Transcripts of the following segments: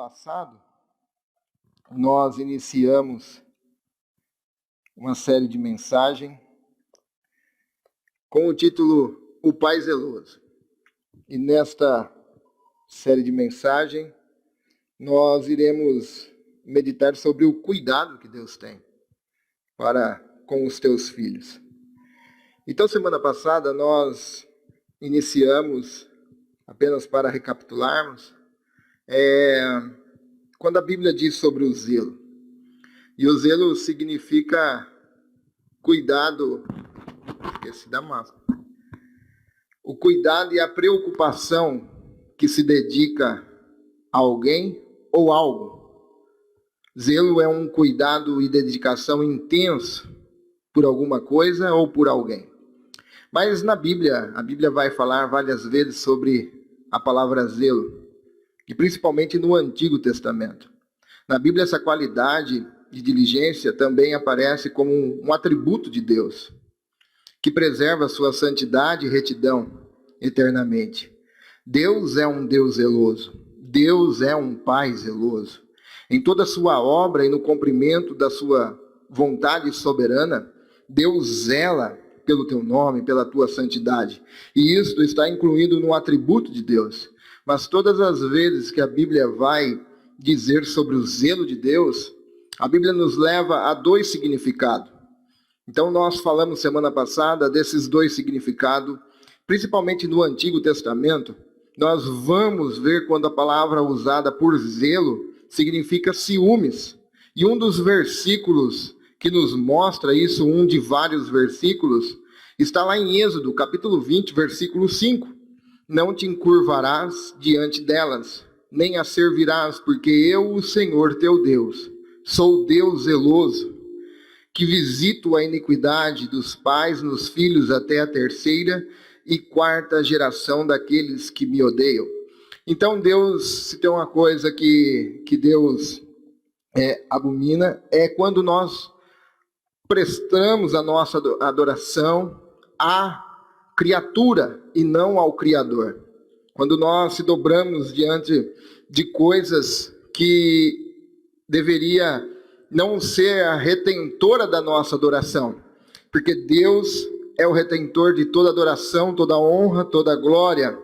passado, nós iniciamos uma série de mensagens com o título O Pai Zeloso. E nesta série de mensagens, nós iremos meditar sobre o cuidado que Deus tem para com os teus filhos. Então, semana passada, nós iniciamos, apenas para recapitularmos, quando a Bíblia diz sobre o zelo. E o zelo significa cuidado, esqueci da máscara. O cuidado e a preocupação que se dedica a alguém ou algo. Zelo é um cuidado e dedicação intenso por alguma coisa ou por alguém. Mas na Bíblia, a Bíblia vai falar várias vezes sobre a palavra zelo, e principalmente no Antigo Testamento. Na Bíblia, essa qualidade de diligência também aparece como um atributo de Deus, que preserva a sua santidade e retidão eternamente. Deus é um Deus zeloso. Deus é um Pai zeloso. Em toda a sua obra e no cumprimento da sua vontade soberana, Deus zela pelo teu nome, pela tua santidade. E isso está incluído no atributo de Deus. Mas todas as vezes que a Bíblia vai dizer sobre o zelo de Deus, a Bíblia nos leva a dois significados. Então nós falamos semana passada desses dois significados, principalmente no Antigo Testamento. Nós vamos ver quando a palavra usada por zelo significa ciúmes. E um dos versículos que nos mostra isso, um de vários versículos, está lá em Êxodo, capítulo 20, versículo 5. Não te encurvarás diante delas, nem as servirás, porque eu, o Senhor teu Deus, sou Deus zeloso, que visito a iniquidade dos pais nos filhos até a terceira e quarta geração daqueles que me odeiam. Então Deus, se tem uma coisa que Deus abomina, é quando nós prestamos a nossa adoração à criatura e não ao Criador. Quando nós se dobramos diante de coisas que deveria não ser a retentora da nossa adoração, porque Deus é o retentor de toda adoração, toda honra, toda glória.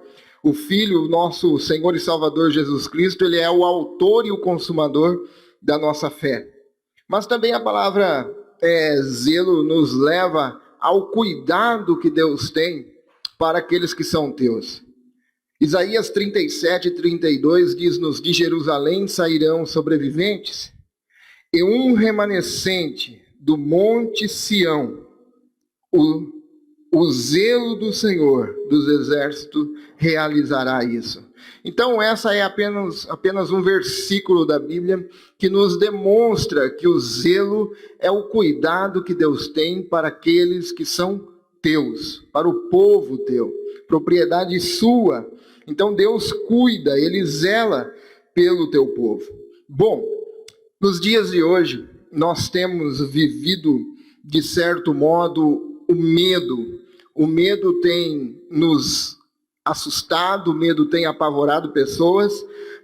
O Filho, nosso Senhor e Salvador Jesus Cristo, Ele é o autor e o consumador da nossa fé. Mas também a palavra zelo nos leva ao cuidado que Deus tem para aqueles que são teus. Isaías 37, 32 diz-nos: de Jerusalém sairão sobreviventes, e um remanescente do monte Sião, o zelo do Senhor dos exércitos realizará isso. Então essa é apenas um versículo da Bíblia que nos demonstra que o zelo é o cuidado que Deus tem para aqueles que são teus, para o povo teu, propriedade sua. Então Deus cuida, Ele zela pelo teu povo. Bom, nos dias de hoje nós temos vivido de certo modo o medo. O medo tem nos assustado, o medo tem apavorado pessoas,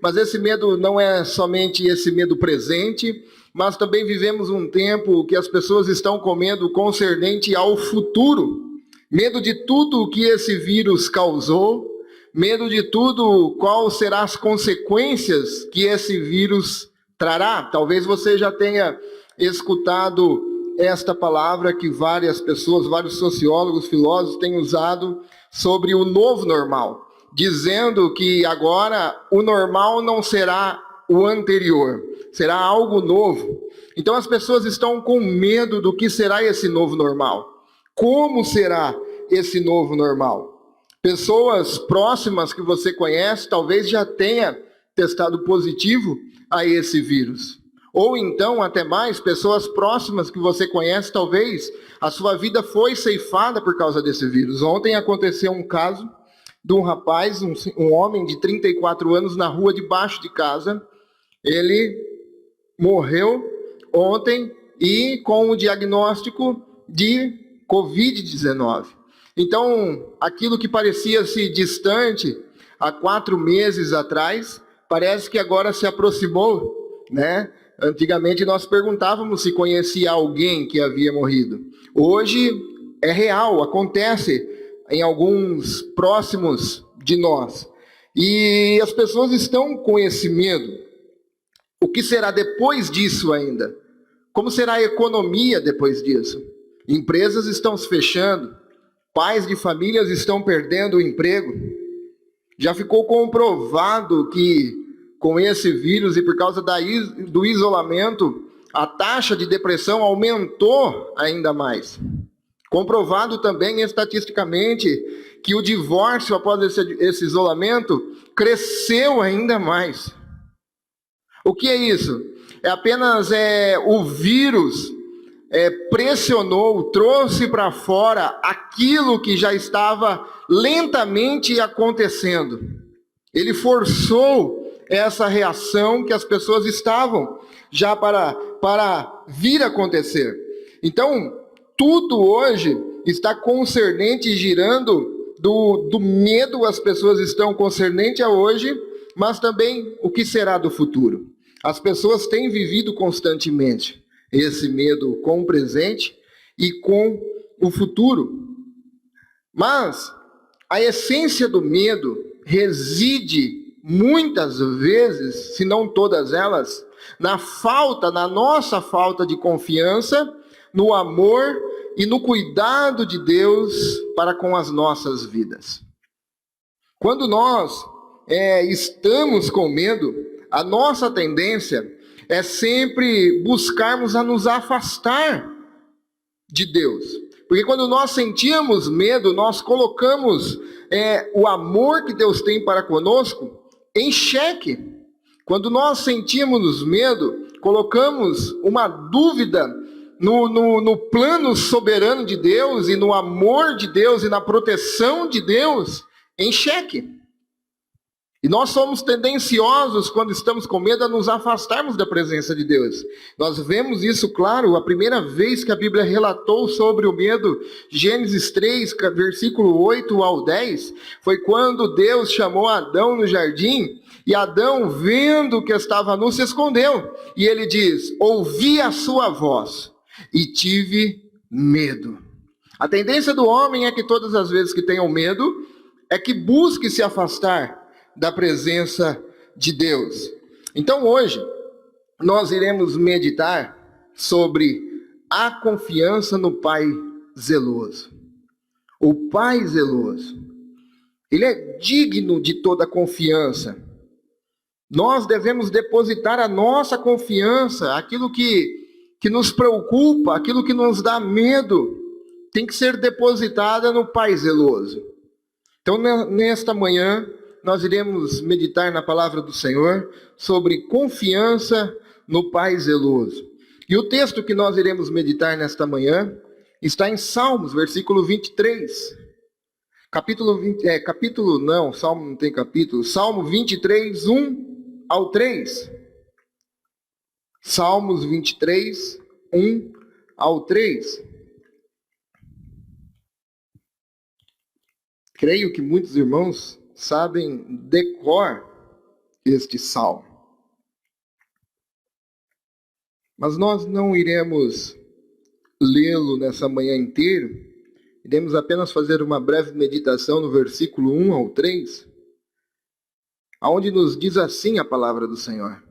mas esse medo não é somente esse medo presente, mas também vivemos um tempo que as pessoas estão com medo concernente ao futuro. Medo de tudo o que esse vírus causou, medo de tudo qual serão as consequências que esse vírus trará. Talvez você já tenha escutado esta palavra que várias pessoas, vários sociólogos, filósofos têm usado sobre o novo normal, dizendo que agora o normal não será o anterior, será algo novo. Então as pessoas estão com medo do que será esse novo normal. Como será esse novo normal? Pessoas próximas que você conhece talvez já tenha testado positivo a esse vírus. Ou então, até mais, pessoas próximas que você conhece, talvez a sua vida foi ceifada por causa desse vírus. Ontem aconteceu um caso de um rapaz, um homem de 34 anos, na rua debaixo de casa. Ele morreu ontem e com o diagnóstico de Covid-19. Então, aquilo que parecia-se distante há 4 meses atrás, parece que agora se aproximou, né? Antigamente nós perguntávamos se conhecia alguém que havia morrido. Hoje é real, acontece em alguns próximos de nós. E as pessoas estão com esse medo. O que será depois disso ainda? Como será a economia depois disso? Empresas estão se fechando, pais de famílias estão perdendo o emprego. Já ficou comprovado que com esse vírus e por causa do isolamento, a taxa de depressão aumentou ainda mais. Comprovado também estatisticamente que o divórcio após esse isolamento cresceu ainda mais. O que é isso? É apenas o vírus pressionou, trouxe para fora aquilo que já estava lentamente acontecendo. Ele forçou essa reação que as pessoas estavam já para vir acontecer. Então, tudo hoje está concernente, girando do medo, as pessoas estão concernente a hoje, mas também o que será do futuro. As pessoas têm vivido constantemente esse medo com o presente e com o futuro. Mas a essência do medo reside muitas vezes, se não todas elas, na nossa falta de confiança, no amor e no cuidado de Deus para com as nossas vidas. Quando nós estamos com medo, a nossa tendência é sempre buscarmos a nos afastar de Deus. Porque quando nós sentimos medo, nós colocamos o amor que Deus tem para conosco em xeque. Quando nós sentimos medo, colocamos uma dúvida no plano soberano de Deus e no amor de Deus e na proteção de Deus em xeque. E nós somos tendenciosos, quando estamos com medo, a nos afastarmos da presença de Deus. Nós vemos isso, claro, a primeira vez que a Bíblia relatou sobre o medo, Gênesis 3, versículo 8 ao 10, foi quando Deus chamou Adão no jardim, e Adão, vendo que estava nu, se escondeu. E ele diz: ouvi a sua voz e tive medo. A tendência do homem é que todas as vezes que tenham medo, é que busque se afastar da presença de Deus. Então hoje nós iremos meditar sobre a confiança no Pai zeloso. O Pai zeloso, ele é digno de toda confiança. Nós devemos depositar a nossa confiança, aquilo que nos preocupa, aquilo que nos dá medo, tem que ser depositada no Pai zeloso. Então nesta manhã nós iremos meditar na palavra do Senhor sobre confiança no Pai zeloso. E o texto que nós iremos meditar nesta manhã está em Salmos, versículo 23. Salmo não tem capítulo. Salmo 23, 1 ao 3. Salmos 23, 1 ao 3. Creio que muitos irmãos sabem decor este salmo. Mas nós não iremos lê-lo nessa manhã inteira. Iremos apenas fazer uma breve meditação no versículo 1 ao 3, onde nos diz assim a palavra do Senhor.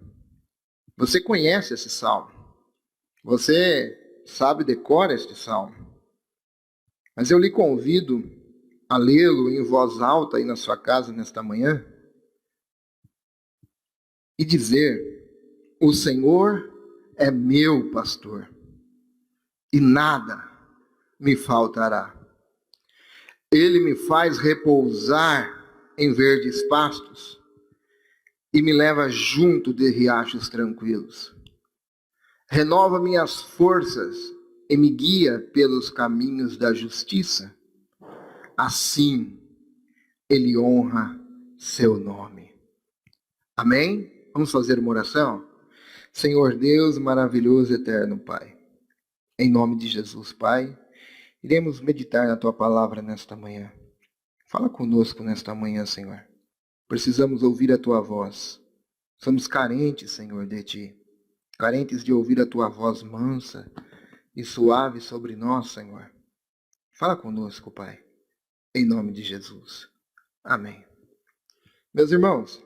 Você conhece esse salmo. Você sabe decor este salmo. Mas eu lhe convido a lê-lo em voz alta aí na sua casa nesta manhã e dizer: o Senhor é meu pastor e nada me faltará. Ele me faz repousar em verdes pastos e me leva junto de riachos tranquilos. Renova minhas forças e me guia pelos caminhos da justiça. Assim, ele honra seu nome. Amém? Vamos fazer uma oração? Senhor Deus, maravilhoso e eterno Pai, em nome de Jesus, Pai, iremos meditar na Tua palavra nesta manhã. Fala conosco nesta manhã, Senhor. Precisamos ouvir a Tua voz. Somos carentes, Senhor, de Ti. Carentes de ouvir a Tua voz mansa e suave sobre nós, Senhor. Fala conosco, Pai, em nome de Jesus. Amém. Meus irmãos,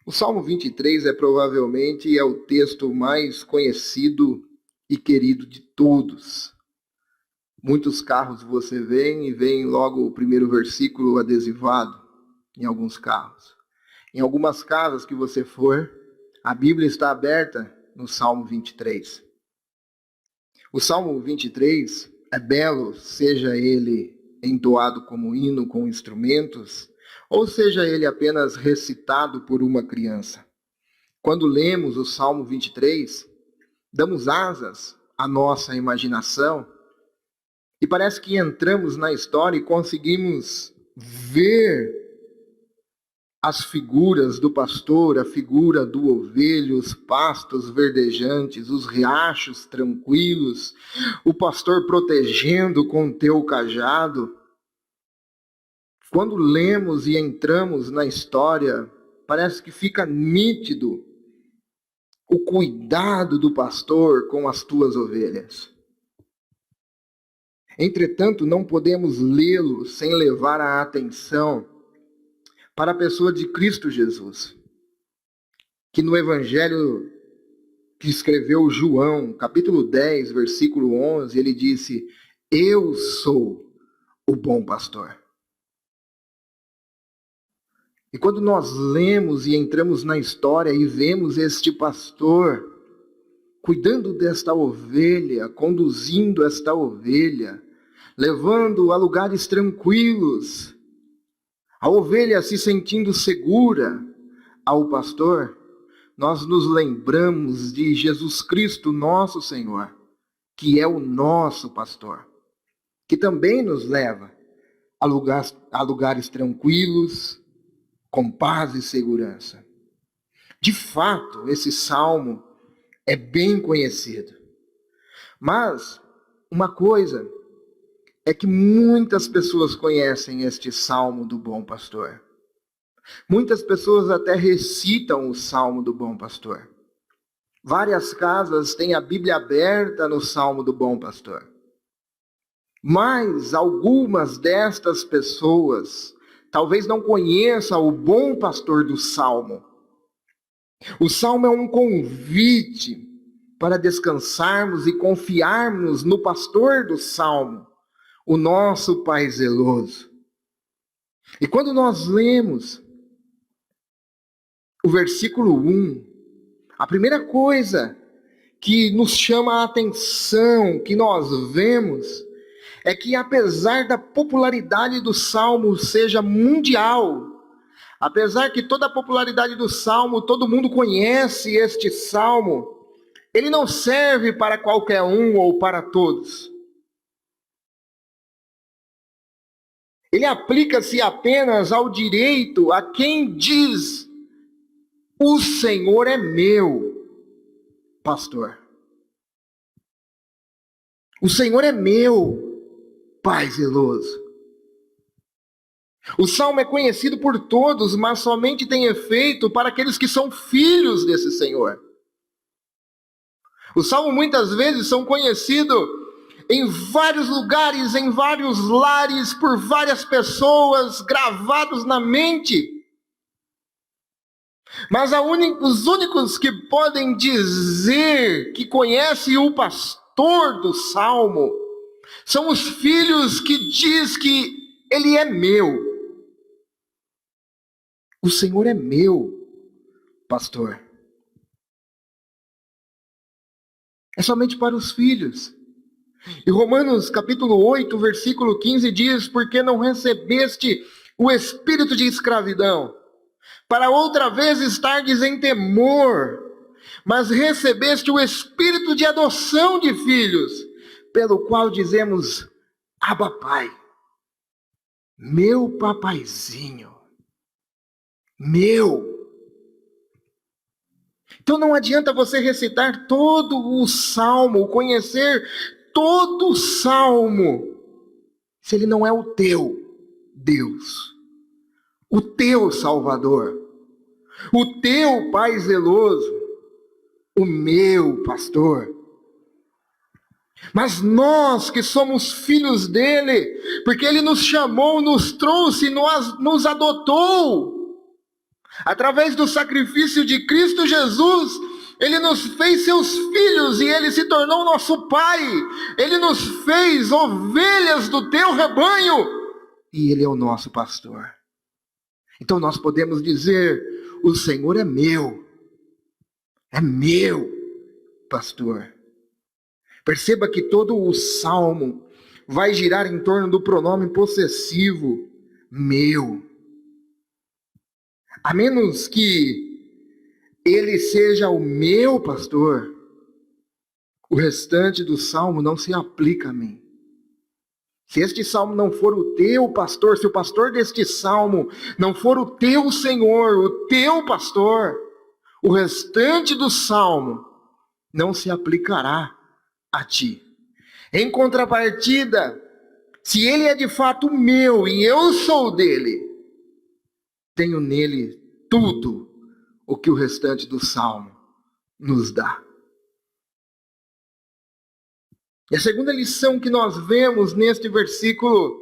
o Salmo 23 provavelmente o texto mais conhecido e querido de todos. Muitos carros você vê e vem logo o primeiro versículo adesivado em alguns carros. Em algumas casas que você for, a Bíblia está aberta no Salmo 23. O Salmo 23 é belo, seja ele entoado como hino com instrumentos, ou seja ele apenas recitado por uma criança. Quando lemos o Salmo 23, damos asas à nossa imaginação e parece que entramos na história e conseguimos ver as figuras do pastor, a figura do ovelho, os pastos verdejantes, os riachos tranquilos, o pastor protegendo com teu cajado. Quando lemos e entramos na história, parece que fica nítido o cuidado do pastor com as tuas ovelhas. Entretanto, não podemos lê-lo sem levar a atenção para a pessoa de Cristo Jesus, que no Evangelho que escreveu João, capítulo 10, versículo 11, ele disse: eu sou o bom pastor. E quando nós lemos e entramos na história e vemos este pastor cuidando desta ovelha, conduzindo esta ovelha, levando a lugares tranquilos, a ovelha se sentindo segura ao pastor, nós nos lembramos de Jesus Cristo, nosso Senhor, que é o nosso pastor, que também nos leva a lugares tranquilos, com paz e segurança. De fato, esse salmo é bem conhecido. Mas uma coisa é que muitas pessoas conhecem este salmo do bom pastor. Muitas pessoas até recitam o salmo do bom pastor. Várias casas têm a Bíblia aberta no salmo do bom pastor. Mas algumas destas pessoas talvez não conheçam o bom pastor do salmo. O salmo é um convite para descansarmos e confiarmos no pastor do salmo, o nosso Pai zeloso. E quando nós lemos o versículo 1, a primeira coisa que nos chama a atenção, que nós vemos, é que apesar da popularidade do salmo seja mundial, apesar que toda a popularidade do salmo, todo mundo conhece este salmo, ele não serve para qualquer um ou para todos. Ele aplica-se apenas ao direito a quem diz: o Senhor é meu pastor. O Senhor é meu Pai zeloso. O salmo é conhecido por todos, mas somente tem efeito para aqueles que são filhos desse Senhor. O salmo muitas vezes são conhecidos em vários lugares, em vários lares, por várias pessoas, gravados na mente. Mas os únicos que podem dizer que conhecem o pastor do salmo são os filhos que diz que ele é meu. O Senhor é meu pastor. É somente para os filhos. E Romanos capítulo 8, versículo 15 diz: porque não recebeste o espírito de escravidão, para outra vez estardes em temor, mas recebeste o espírito de adoção de filhos, pelo qual dizemos: Abba, Pai, meu papaizinho, meu. Então não adianta você recitar todo o salmo, conhecer todo o salmo, se ele não é o teu Deus, o teu Salvador, o teu Pai zeloso, o meu pastor. Mas nós que somos filhos dele, porque ele nos chamou, nos trouxe, nos adotou, através do sacrifício de Cristo Jesus, ele nos fez seus filhos e ele se tornou nosso Pai. Ele nos fez ovelhas do teu rebanho e ele é o nosso pastor. Então nós podemos dizer: o Senhor é meu pastor. Perceba que todo o salmo vai girar em torno do pronome possessivo meu. A menos que ele seja o meu pastor, o restante do salmo não se aplica a mim. Se este salmo não for o teu pastor, se o pastor deste salmo não for o teu Senhor, o teu pastor, o restante do salmo não se aplicará a ti. Em contrapartida, se ele é de fato meu e eu sou dele, tenho nele tudo o que o restante do salmo nos dá. E a segunda lição que nós vemos neste versículo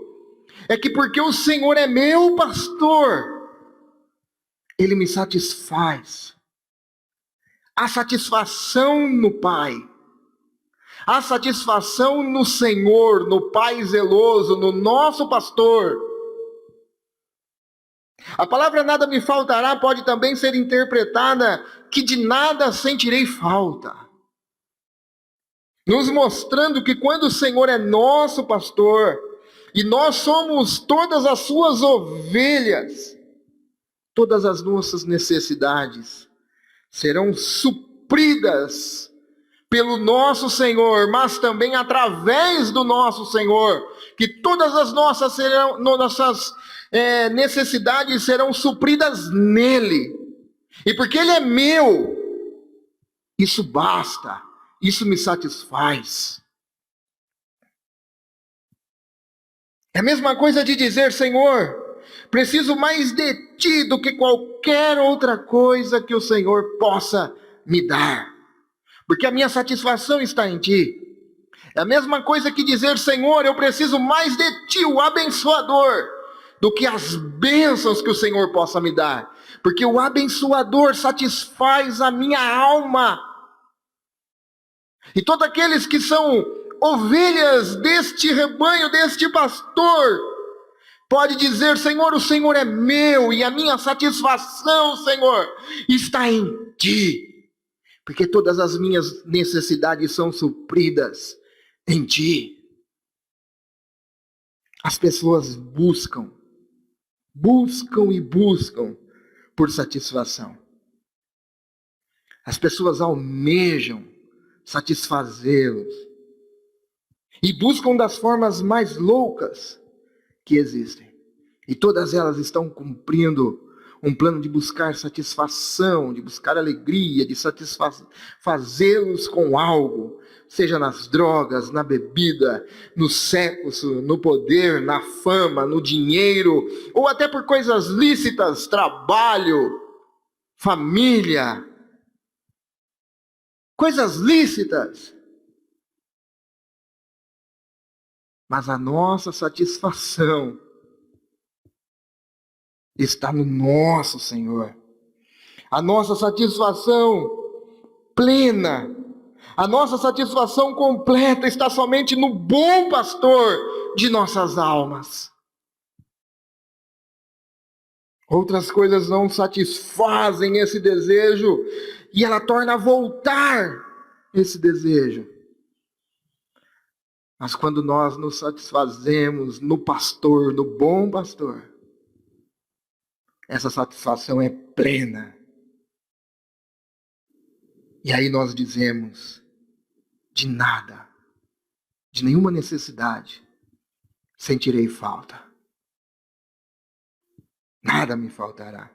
é que porque o Senhor é meu pastor, ele me satisfaz. Há satisfação no Pai. Há satisfação no Senhor, no Pai zeloso, no nosso pastor. A palavra nada me faltará pode também ser interpretada que de nada sentirei falta. Nos mostrando que quando o Senhor é nosso pastor, e nós somos todas as suas ovelhas, todas as nossas necessidades serão supridas pelo nosso Senhor, mas também através do nosso Senhor, que todas as nossas necessidades serão supridas nele. E porque ele é meu, isso basta, isso me satisfaz. É a mesma coisa de dizer: Senhor, preciso mais de ti do que qualquer outra coisa que o Senhor possa me dar, porque a minha satisfação está em ti. É a mesma coisa que dizer: Senhor, eu preciso mais de ti, o abençoador, do que as bênçãos que o Senhor possa me dar, porque o abençoador satisfaz a minha alma. E todos aqueles que são ovelhas deste rebanho, deste pastor, pode dizer: Senhor, o Senhor é meu, e a minha satisfação, Senhor, está em ti, porque todas as minhas necessidades são supridas em ti. As pessoas buscam por satisfação. As pessoas almejam satisfazê-los e buscam das formas mais loucas que existem. E todas elas estão cumprindo um plano de buscar satisfação, de buscar alegria, de satisfazê-los com algo, seja nas drogas, na bebida, no sexo, no poder, na fama, no dinheiro, ou até por coisas lícitas, trabalho, família, coisas lícitas. Mas a nossa satisfação está no nosso Senhor. A nossa satisfação plena, a nossa satisfação completa está somente no bom pastor de nossas almas. Outras coisas não satisfazem esse desejo e ela torna a voltar esse desejo. Mas quando nós nos satisfazemos no pastor, no bom pastor, essa satisfação é plena. E aí nós dizemos: de nada, de nenhuma necessidade, sentirei falta. Nada me faltará.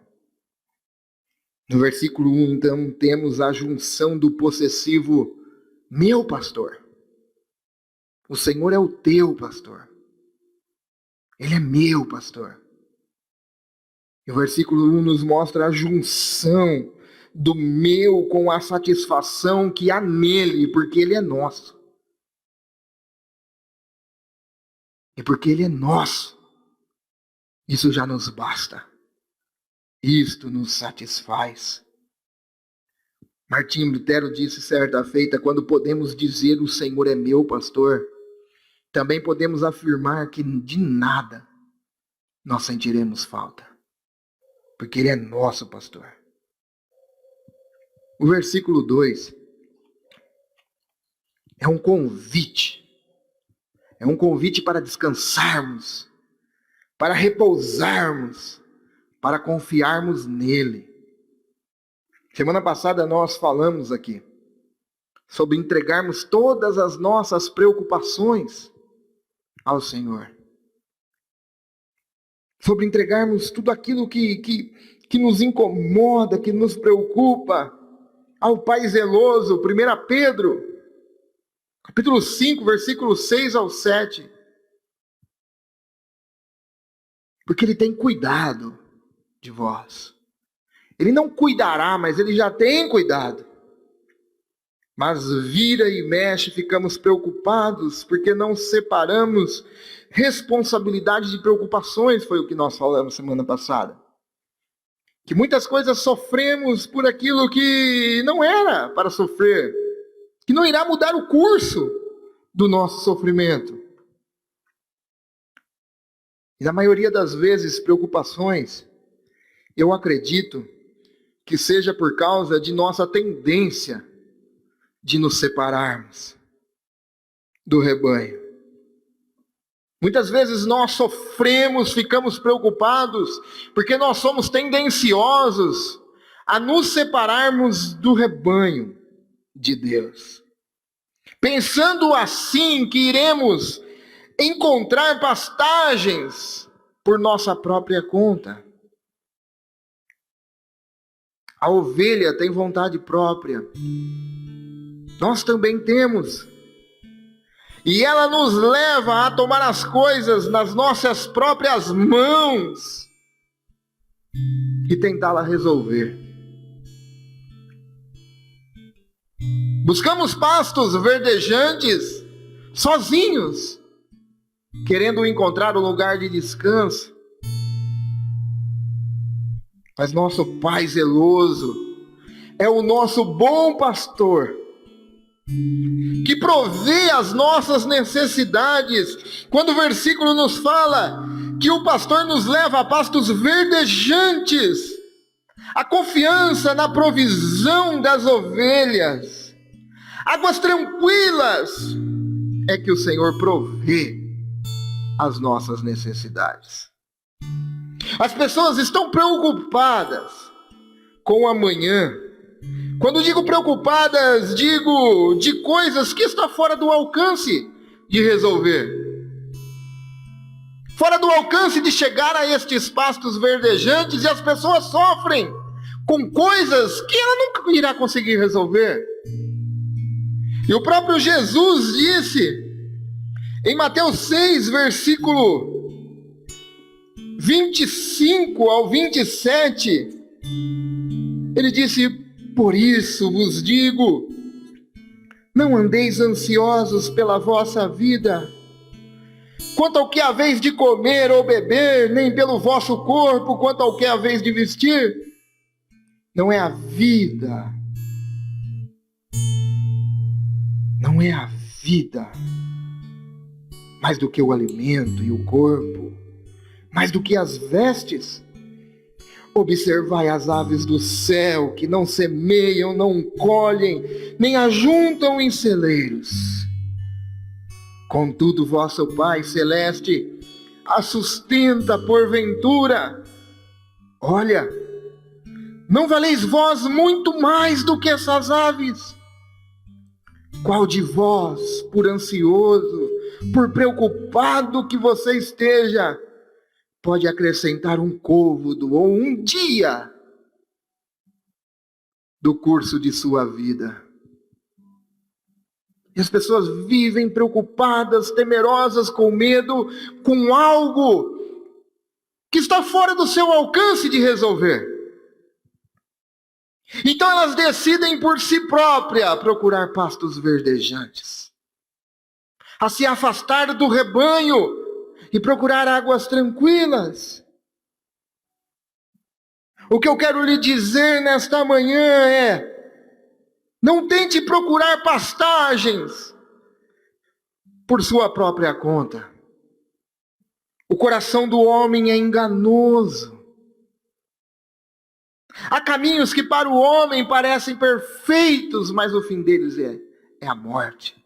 No versículo 1, então, temos a junção do possessivo meu pastor. O Senhor é o teu pastor. Ele é meu pastor. E o versículo 1 nos mostra a junção do meu com a satisfação que há nele, porque ele é nosso. E porque ele é nosso, isso já nos basta. Isto nos satisfaz. Martinho Lutero disse certa feita: quando podemos dizer o Senhor é meu pastor, também podemos afirmar que de nada nós sentiremos falta, porque ele é nosso pastor. O versículo 2 é um convite. É um convite para descansarmos, para repousarmos, para confiarmos nele. Semana passada nós falamos aqui sobre entregarmos todas as nossas preocupações ao Senhor. Sobre entregarmos tudo aquilo que nos incomoda, que nos preocupa, ao Pai zeloso. 1 Pedro, capítulo 5, versículos 6 ao 7. Porque ele tem cuidado de vós. Ele não cuidará, mas ele já tem cuidado. Mas vira e mexe, ficamos preocupados, porque não separamos responsabilidade de preocupações, foi o que nós falamos semana passada. Que muitas coisas sofremos por aquilo que não era para sofrer, que não irá mudar o curso do nosso sofrimento. E na maioria das vezes, preocupações, eu acredito que seja por causa de nossa tendência de nos separarmos do rebanho. Muitas vezes nós sofremos, ficamos preocupados, porque nós somos tendenciosos a nos separarmos do rebanho de Deus. Pensando assim que iremos encontrar pastagens por nossa própria conta. A ovelha tem vontade própria. Nós também temos. E ela nos leva a tomar as coisas nas nossas próprias mãos e tentá-la resolver. Buscamos pastos verdejantes sozinhos, querendo encontrar um lugar de descanso. Mas nosso Pai zeloso é o nosso bom pastor, que provê as nossas necessidades. Quando o versículo nos fala que o pastor nos leva a pastos verdejantes, a confiança na provisão das ovelhas, águas tranquilas, é que o Senhor provê as nossas necessidades. As pessoas estão preocupadas com o amanhã. Quando digo preocupadas, digo de coisas que estão fora do alcance de resolver. Fora do alcance de chegar a estes pastos verdejantes, e as pessoas sofrem com coisas que ela nunca irá conseguir resolver. E o próprio Jesus disse, em Mateus 6, versículo 25 ao 27, ele disse: por isso vos digo, não andeis ansiosos pela vossa vida, quanto ao que haveis de comer ou beber, nem pelo vosso corpo, quanto ao que haveis de vestir. Não é a vida, mais do que o alimento e o corpo, mais do que as vestes. Observai as aves do céu, que não semeiam, não colhem, nem ajuntam em celeiros. Contudo, vosso Pai celeste a sustenta porventura. Olha, não valeis vós muito mais do que essas aves? Qual de vós, por ansioso, por preocupado que você esteja, pode acrescentar um côvado ou um dia do curso de sua vida? E as pessoas vivem preocupadas, temerosas, com medo, com algo que está fora do seu alcance de resolver. Então elas decidem por si próprias procurar pastos verdejantes, a se afastar do rebanho e procurar águas tranquilas. O que eu quero lhe dizer nesta manhã é: não tente procurar pastagens por sua própria conta. O coração do homem é enganoso. Há caminhos que para o homem parecem perfeitos, mas o fim deles é a morte.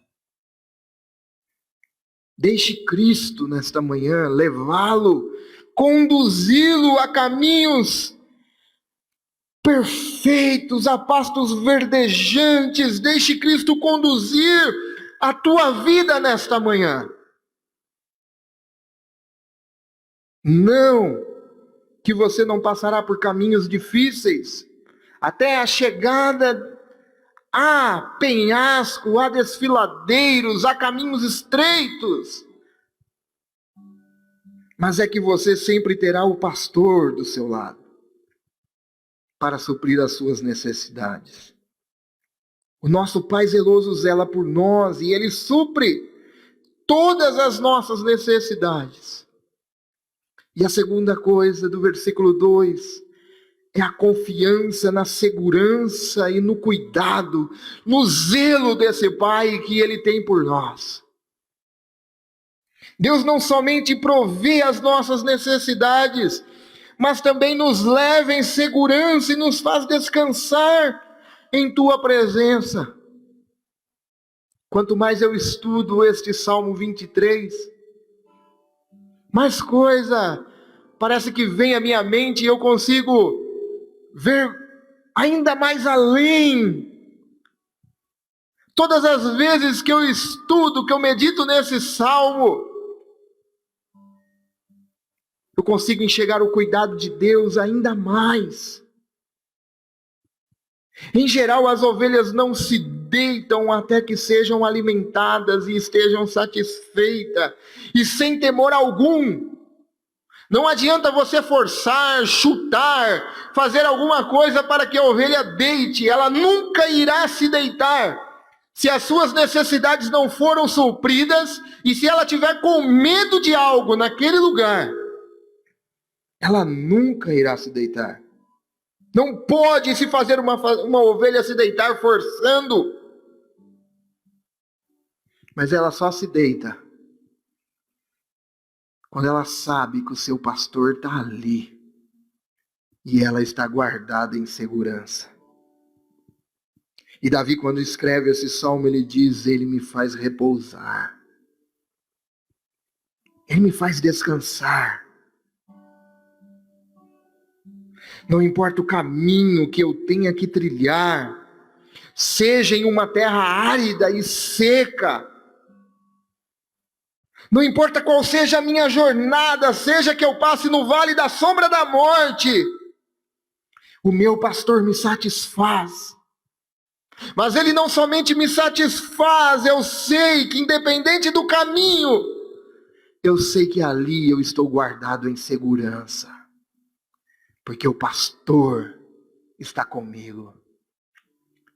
Deixe Cristo nesta manhã levá-lo, conduzi-lo a caminhos perfeitos, a pastos verdejantes. Deixe Cristo conduzir a tua vida nesta manhã. Não que você não passará por caminhos difíceis, até a chegada a penhasco, a desfiladeiros, a caminhos estreitos. Mas é que você sempre terá o pastor do seu lado para suprir as suas necessidades. O nosso Pai zeloso zela por nós e Ele supre todas as nossas necessidades. E a segunda coisa do versículo 2 é a confiança na segurança e no cuidado, no zelo desse Pai que Ele tem por nós. Deus não somente provê as nossas necessidades, mas também nos leva em segurança e nos faz descansar em Tua presença. Quanto mais eu estudo este Salmo 23, mais coisa parece que vem à minha mente e eu consigo ver ainda mais além. Todas as vezes que eu estudo, que eu medito nesse Salmo, eu consigo enxergar o cuidado de Deus ainda mais. Em geral, as ovelhas não se deitam até que sejam alimentadas e estejam satisfeitas, e sem temor algum. Não adianta você forçar, chutar, fazer alguma coisa para que a ovelha deite. Ela nunca irá se deitar se as suas necessidades não foram supridas e se ela tiver com medo de algo naquele lugar. Ela nunca irá se deitar. Não pode se fazer uma ovelha se deitar forçando. Mas ela só se deita quando ela sabe que o seu pastor está ali e ela está guardada em segurança. E Davi, quando escreve esse salmo, ele diz: Ele me faz repousar. Ele me faz descansar. Não importa o caminho que eu tenha que trilhar, seja em uma terra árida e seca, não importa qual seja a minha jornada, seja que eu passe no vale da sombra da morte, o meu pastor me satisfaz. Mas ele não somente me satisfaz, eu sei que independente do caminho, eu sei que ali eu estou guardado em segurança. Porque o pastor está comigo.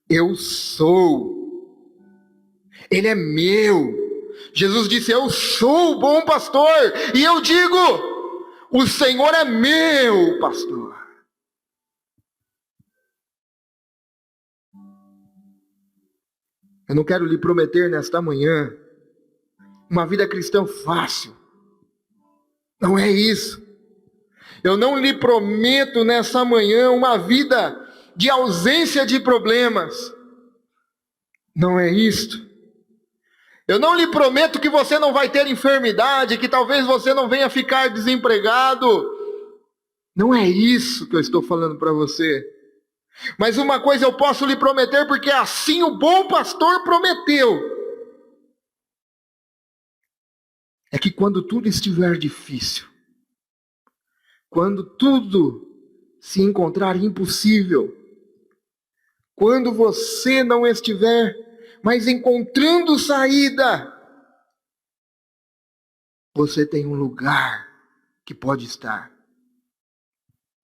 Eu sou. Ele é meu. Jesus disse: eu sou o bom pastor. E eu digo: o Senhor é meu pastor. Eu não quero lhe prometer nesta manhã uma vida cristã fácil. Não é isso. Eu não lhe prometo nessa manhã uma vida de ausência de problemas. Não é isto. Eu não lhe prometo que você não vai ter enfermidade, que talvez você não venha ficar desempregado. Não é isso que eu estou falando para você. Mas uma coisa eu posso lhe prometer, porque assim o bom pastor prometeu. É que quando tudo estiver difícil, quando tudo se encontrar impossível, quando você não estiver mais encontrando saída, você tem um lugar que pode estar.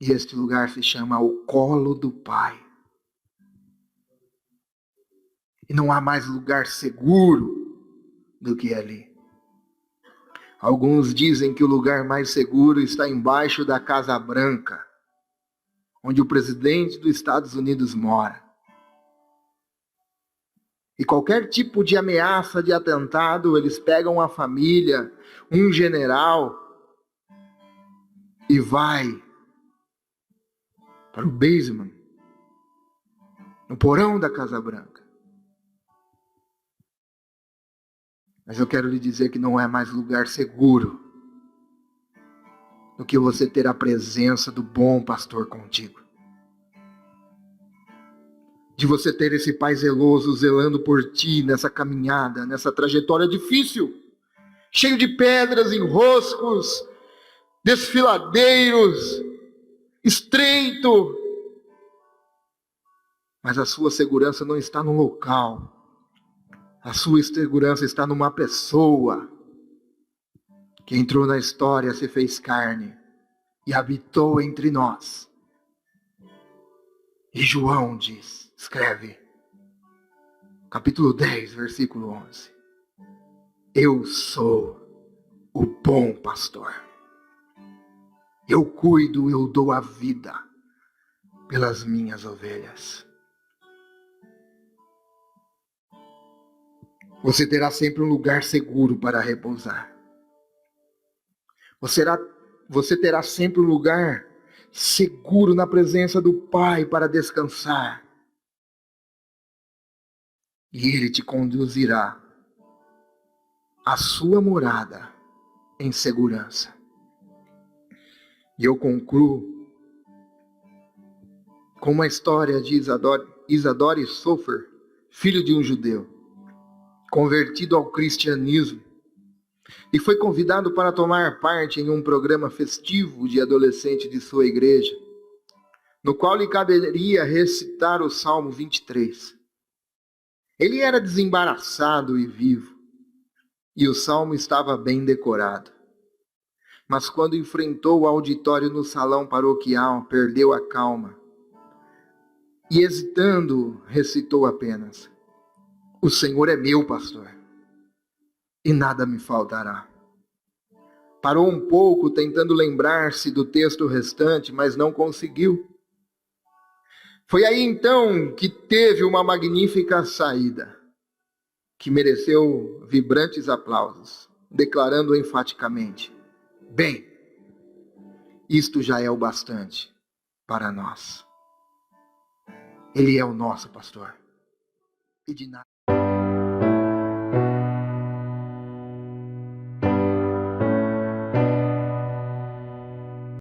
E este lugar se chama o colo do Pai. E não há mais lugar seguro do que ali. Alguns dizem que o lugar mais seguro está embaixo da Casa Branca, onde o presidente dos Estados Unidos mora. E qualquer tipo de ameaça de atentado, eles pegam a família, um general, e vai para o basement, no porão da Casa Branca. Mas eu quero lhe dizer que não é mais lugar seguro do que você ter a presença do bom pastor contigo. De você ter esse Pai zeloso zelando por ti nessa caminhada, nessa trajetória difícil, cheio de pedras, enroscos, desfiladeiros, estreito. Mas a sua segurança não está no local. A sua segurança está numa pessoa que entrou na história, se fez carne e habitou entre nós. E João escreve, capítulo 10, versículo 11. Eu sou o bom pastor. Eu cuido, eu dou a vida pelas minhas ovelhas. Você terá sempre um lugar seguro para repousar. Você terá sempre um lugar seguro na presença do Pai para descansar. E Ele te conduzirá à sua morada em segurança. E eu concluo com uma história de Isadore Sofer, filho de um judeu, convertido ao cristianismo, e foi convidado para tomar parte em um programa festivo de adolescente de sua igreja, no qual lhe caberia recitar o Salmo 23. Ele era desembaraçado e vivo, e o salmo estava bem decorado. Mas quando enfrentou o auditório no salão paroquial, perdeu a calma e, hesitando, recitou apenas: O Senhor é meu pastor, e nada me faltará. Parou um pouco, tentando lembrar-se do texto restante, mas não conseguiu. Foi aí então que teve uma magnífica saída, que mereceu vibrantes aplausos, declarando enfaticamente: Bem, isto já é o bastante para nós. Ele é o nosso pastor, e de nada